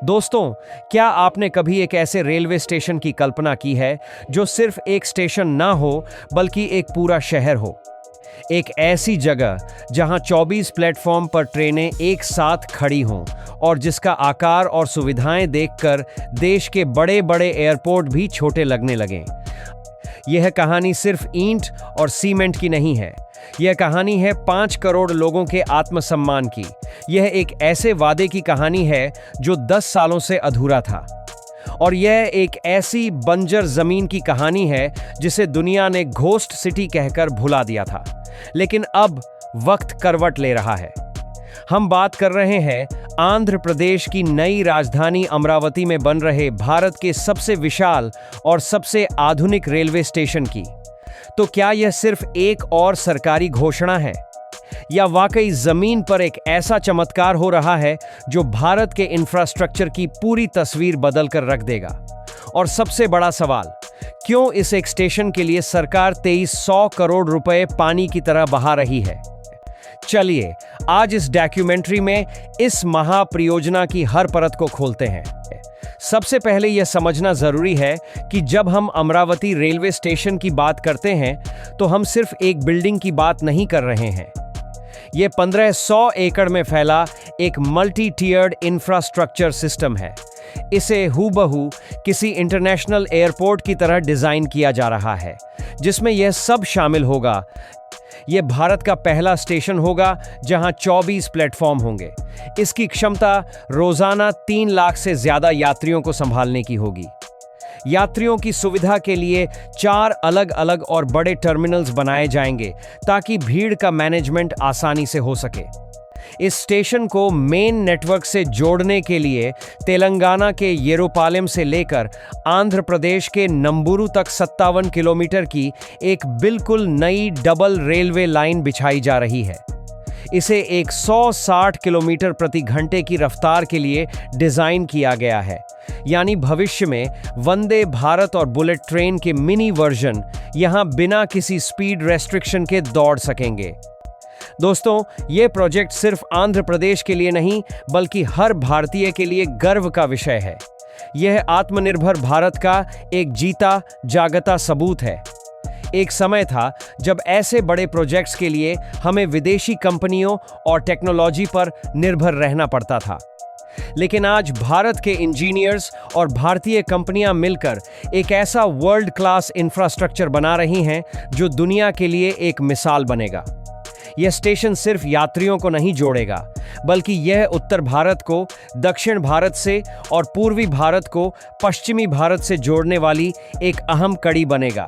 दोस्तों, क्या आपने कभी एक ऐसे रेलवे स्टेशन की कल्पना की है जो सिर्फ एक स्टेशन ना हो बल्कि एक पूरा शहर हो? एक ऐसी जगह जहां 24 प्लेटफॉर्म पर ट्रेनें एक साथ खड़ी हों और जिसका आकार और सुविधाएं देखकर देश के बड़े बड़े एयरपोर्ट भी छोटे लगने लगें। यह कहानी सिर्फ ईंट और सीमेंट की नहीं है। यह कहानी है 5 करोड़ लोगों के आत्मसम्मान की। यह एक ऐसे वादे की कहानी है जो 10 सालों से अधूरा था। और यह एक ऐसी बंजर जमीन की कहानी है जिसे दुनिया ने घोस्ट सिटी कहकर भुला दिया था, लेकिन अब वक्त करवट ले रहा है। हम बात कर रहे हैं आंध्र प्रदेश की नई राजधानी अमरावती में बन रहे भारत के सबसे विशाल और सबसे आधुनिक रेलवे स्टेशन की। तो क्या यह सिर्फ एक और सरकारी घोषणा है या वाकई जमीन पर एक ऐसा चमत्कार हो रहा है जो भारत के इंफ्रास्ट्रक्चर की पूरी तस्वीर बदल कर रख देगा? और सबसे बड़ा सवाल, क्यों इस एक स्टेशन के लिए सरकार 2300 करोड़ रुपए पानी की तरह बहा रही है? चलिए आज इस डॉक्यूमेंट्री में इस महापरियोजना की हर परत को खोलते हैं। सबसे पहले यह समझना जरूरी है कि जब हम अमरावती रेलवे स्टेशन की बात करते हैं तो हम सिर्फ एक बिल्डिंग की बात नहीं कर रहे हैं। यह 1500 एकड़ में फैला एक मल्टी टियर्ड इंफ्रास्ट्रक्चर सिस्टम है। इसे हूबहू किसी इंटरनेशनल एयरपोर्ट की तरह डिजाइन किया जा रहा है, जिसमें यह सब शामिल होगा। यह भारत का पहला स्टेशन होगा जहां 24 प्लेटफॉर्म होंगे। इसकी क्षमता रोजाना 3 लाख से ज्यादा यात्रियों को संभालने की होगी। यात्रियों की सुविधा के लिए 4 अलग अलग और बड़े टर्मिनल्स बनाए जाएंगे ताकि भीड़ का मैनेजमेंट आसानी से हो सके। इस स्टेशन को मेन नेटवर्क से जोड़ने के लिए तेलंगाना के येरुपालेम से लेकर आंध्र प्रदेश के नंबुरु तक 57 किलोमीटर की एक बिल्कुल नई डबल रेलवे लाइन बिछाई जा रही है। इसे 160 किलोमीटर प्रति घंटे की रफ्तार के लिए डिजाइन किया गया है, यानी भविष्य में वंदे भारत और बुलेट ट्रेन के मिनी वर्जन यहां बिना किसी स्पीड रेस्ट्रिक्शन के दौड़ सकेंगे। दोस्तों, यह प्रोजेक्ट सिर्फ आंध्र प्रदेश के लिए नहीं बल्कि हर भारतीय के लिए गर्व का विषय है। यह आत्मनिर्भर भारत का एक जीता जागता सबूत है। एक समय था जब ऐसे बड़े प्रोजेक्ट्स के लिए हमें विदेशी कंपनियों और टेक्नोलॉजी पर निर्भर रहना पड़ता था, लेकिन आज भारत के इंजीनियर्स और भारतीय कंपनियां मिलकर एक ऐसा वर्ल्ड क्लास इंफ्रास्ट्रक्चर बना रही हैं जो दुनिया के लिए एक मिसाल बनेगा। यह स्टेशन सिर्फ यात्रियों को नहीं जोड़ेगा, बल्कि यह उत्तर भारत को दक्षिण भारत से और पूर्वी भारत को पश्चिमी भारत से जोड़ने वाली एक अहम कड़ी बनेगा।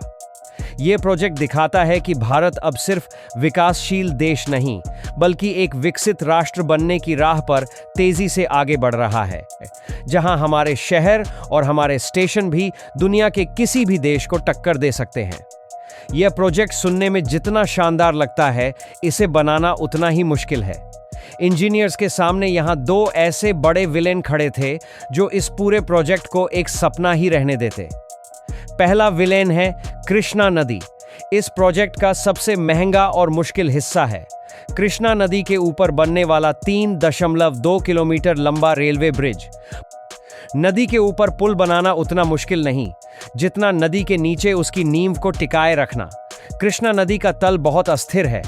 यह प्रोजेक्ट दिखाता है कि भारत अब सिर्फ विकासशील देश नहीं बल्कि एक विकसित राष्ट्र बनने की राह पर तेजी से आगे बढ़ रहा है, जहां हमारे शहर और हमारे स्टेशन भी दुनिया के किसी भी देश को टक्कर दे सकते हैं। यह प्रोजेक्ट सुनने में जितना शानदार लगता है, इसे बनाना उतना ही मुश्किल है। इंजीनियर्स के सामने यहां 2 ऐसे बड़े विलेन खड़े थे जो इस पूरे प्रोजेक्ट को एक सपना ही रहने देते। पहला विलेन है कृष्णा नदी। इस प्रोजेक्ट का सबसे महंगा और मुश्किल हिस्सा है कृष्णा नदी के ऊपर बनने वाला 3.2 किलोमीटर लंबा रेलवे ब्रिज। नदी के ऊपर पुल बनाना उतना मुश्किल नहीं जितना नदी के नीचे उसकी नींव को टिकाए रखना। कृष्णा नदी का तल बहुत अस्थिर है।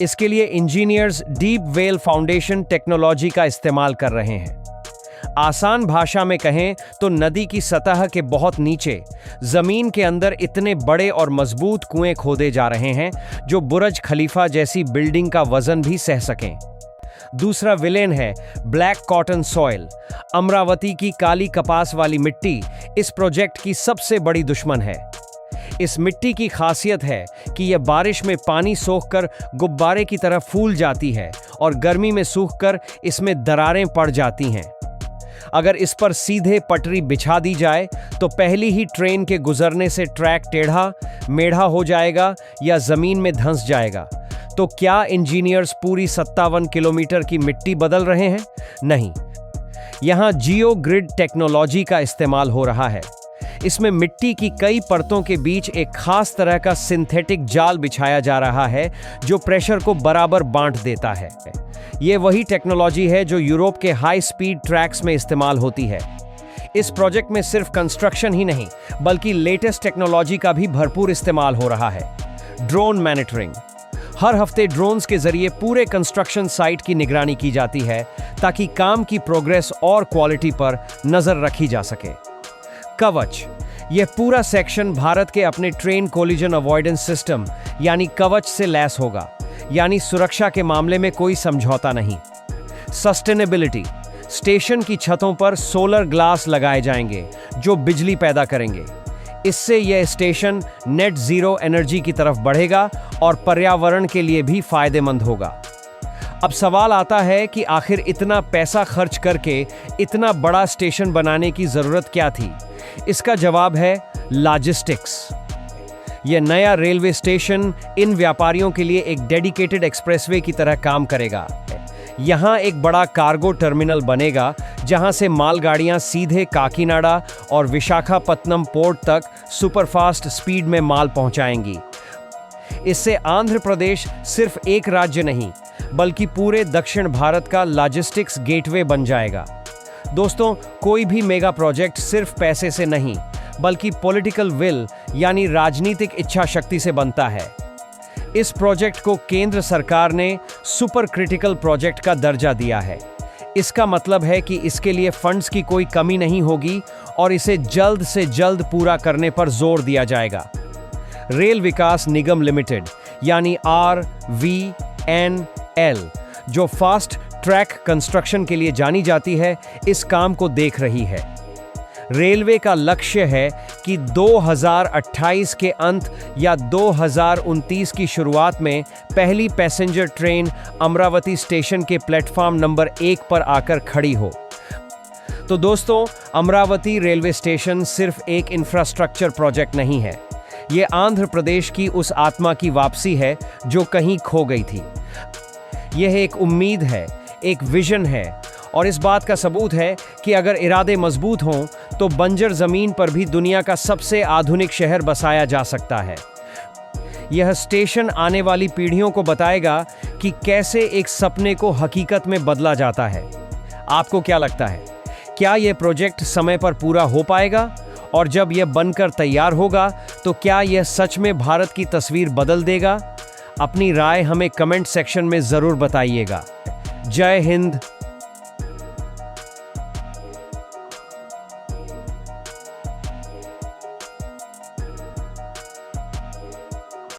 इसके लिए engineers deep well foundation technology का इस्तेमाल कर रहे हैं। आसान भाषा में कहें तो नदी की सतह के बहुत नीचे जमीन के अंदर इतने बड़े और मजबूत कुएं खोदे जा रहे हैं जो बुर्ज खलीफा जैसी बिल्डिंग का वजन भी सह सकें। दूसरा विलेन है ब्लैक कॉटन सॉइल। अमरावती की काली कपास वाली मिट्टी इस प्रोजेक्ट की सबसे बड़ी दुश्मन है। इस मिट्टी की खासियत है कि यह बारिश में पानी सोखकर गुब्बारे की तरह फूल जाती है और गर्मी में सूखकर इसमें दरारें पड़ जाती हैं। अगर इस पर सीधे पटरी बिछा दी जाए तो पहली ही ट्रेन के गुजरने से ट्रैक टेढ़ा मेढ़ा हो जाएगा या जमीन में धंस जाएगा। तो क्या इंजीनियर्स पूरी 57 किलोमीटर की मिट्टी बदल रहे हैं? नहीं, यहां जियो ग्रिड टेक्नोलॉजी का इस्तेमाल हो रहा है। इसमें मिट्टी की कई परतों के बीच एक खास तरह का सिंथेटिक जाल बिछाया जा रहा है जो प्रेशर को बराबर बांट देता है। ये वही टेक्नोलॉजी है जो यूरोप के हाई स्पीड ट्रैक्स में इस्तेमाल होती है। इस प्रोजेक्ट में सिर्फ कंस्ट्रक्शन ही नहीं बल्कि लेटेस्ट टेक्नोलॉजी का भी भरपूर इस्तेमाल हो रहा है। ड्रोन मॉनिटरिंग, हर हफ्ते ड्रोन्स के जरिए पूरे कंस्ट्रक्शन साइट की निगरानी की जाती है ताकि काम की प्रोग्रेस और क्वालिटी पर नजर रखी जा सके। कवच, यह पूरा सेक्शन भारत के अपने ट्रेन कोलिजन अवॉइडेंस सिस्टम यानी कवच से लैस होगा, यानी सुरक्षा के मामले में कोई समझौता नहीं। सस्टेनेबिलिटी, स्टेशन की छतों पर सोलर ग्लास लगाए जाएंगे जो बिजली पैदा करेंगे। इससे यह स्टेशन नेट जीरो एनर्जी की तरफ बढ़ेगा और पर्यावरण के लिए भी फायदेमंद होगा। अब सवाल आता है कि आखिर इतना पैसा खर्च करके इतना बड़ा स्टेशन बनाने की जरूरत क्या थी? इसका जवाब है लॉजिस्टिक्स। यह नया रेलवे स्टेशन इन व्यापारियों के लिए एक डेडिकेटेड एक्सप्रेसवे की तरह काम करेगा। यहाँ एक बड़ा कार्गो टर्मिनल बनेगा जहाँ से मालगाड़ियाँ सीधे काकीनाडा और विशाखापत्तनम पोर्ट तक सुपरफास्ट स्पीड में माल पहुँचाएंगी। इससे आंध्र प्रदेश सिर्फ एक राज्य नहीं बल्कि पूरे दक्षिण भारत का लॉजिस्टिक्स गेटवे बन जाएगा। दोस्तों, कोई भी मेगा प्रोजेक्ट सिर्फ पैसे से नहीं बल्कि पॉलिटिकल विल यानी राजनीतिक इच्छा शक्ति से बनता है। इस प्रोजेक्ट को केंद्र सरकार ने सुपर क्रिटिकल प्रोजेक्ट का दर्जा दिया है। इसका मतलब है कि इसके लिए फंड्स की कोई कमी नहीं होगी और इसे जल्द से जल्द पूरा करने पर जोर दिया जाएगा। रेल विकास निगम लिमिटेड यानी RVNL, जो फास्ट ट्रैक कंस्ट्रक्शन के लिए जानी जाती है, इस काम को देख रही है। रेलवे का लक्ष्य है कि 2028 के अंत या 2029 की शुरुआत में पहली पैसेंजर ट्रेन अमरावती स्टेशन के प्लेटफॉर्म नंबर 1 पर आकर खड़ी हो। तो दोस्तों, अमरावती रेलवे स्टेशन सिर्फ एक इंफ्रास्ट्रक्चर प्रोजेक्ट नहीं है, ये आंध्र प्रदेश की उस आत्मा की वापसी है जो कहीं खो गई थी। यह एक उम्मीद है, एक विजन है और इस बात का सबूत है कि अगर इरादे मजबूत हों तो बंजर जमीन पर भी दुनिया का सबसे आधुनिक शहर बसाया जा सकता है। यह स्टेशन आने वाली पीढ़ियों को बताएगा कि कैसे एक सपने को हकीकत में बदला जाता है। आपको क्या लगता है, क्या यह प्रोजेक्ट समय पर पूरा हो पाएगा? और जब यह बनकर तैयार होगा तो क्या यह सच में भारत की तस्वीर बदल देगा? अपनी राय हमें कमेंट सेक्शन में जरूर बताइएगा। जय हिंद।